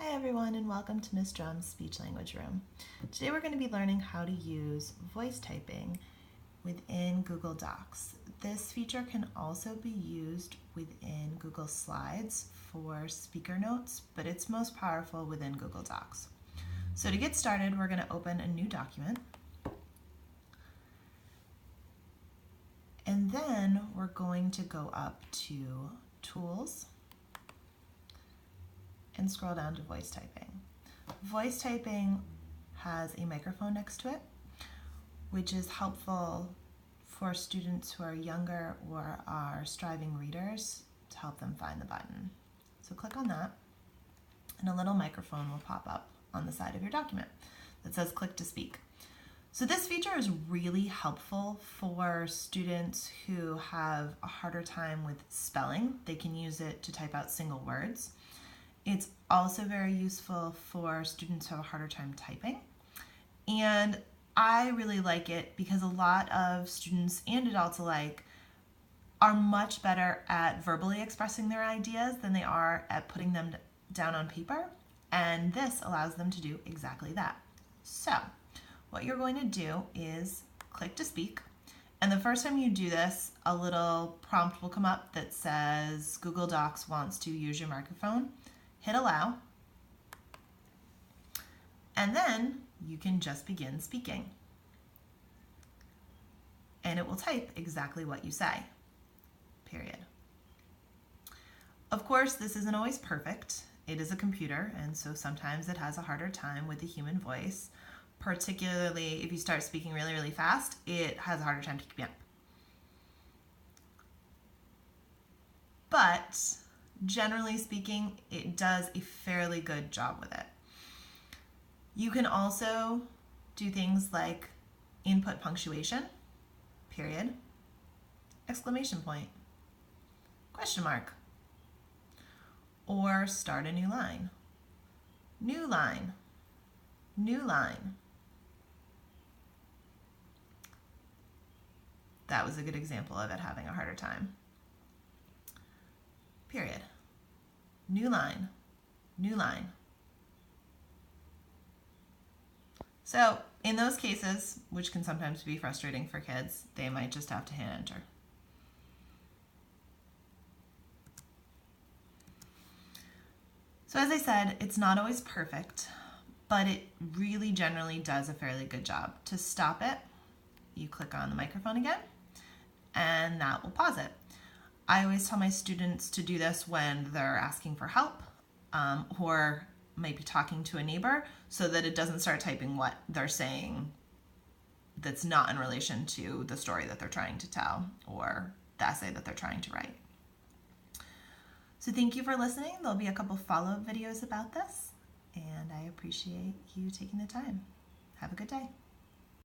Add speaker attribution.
Speaker 1: Hi everyone and welcome to Miss Drum's Speech Language Room. Today we're going to be learning how to use voice typing within Google Docs. This feature can also be used within Google Slides for speaker notes, but it's most powerful within Google Docs. So to get started, we're going to open a new document. And then we're going to go up to Tools and scroll down to voice typing. Voice typing has a microphone next to it, which is helpful for students who are younger or are striving readers to help them find the button. So click on that, and a little microphone will pop up on the side of your document that says click to speak. So this feature is really helpful for students who have a harder time with spelling. They can use it to type out single words. It's also very useful for students who have a harder time typing. And I really like it because a lot of students and adults alike are much better at verbally expressing their ideas than they are at putting them down on paper. And this allows them to do exactly that. So what you're going to do is click to speak. And the first time you do this, a little prompt will come up that says Google Docs wants to use your microphone. Hit allow, and then you can just begin speaking. And it will type exactly what you say, period. Of course, this isn't always perfect. It is a computer, and so sometimes it has a harder time with the human voice, particularly if you start speaking really, really fast, it has a harder time to keep up. But generally speaking, it does a fairly good job with it. You can also do things like input punctuation, period, exclamation point, question mark, or start a new line, new line, new line. That was a good example of it having a harder time. Period. New line, new line. So in those cases, which can sometimes be frustrating for kids, they might just have to hit enter. So as I said, it's not always perfect, but it really generally does a fairly good job. To stop it, you click on the microphone again, and that will pause it. I always tell my students to do this when they're asking for help or might be talking to a neighbor so that it doesn't start typing what they're saying that's not in relation to the story that they're trying to tell or the essay that they're trying to write. So thank you for listening. There'll be a couple follow-up videos about this, and I appreciate you taking the time. Have a good day.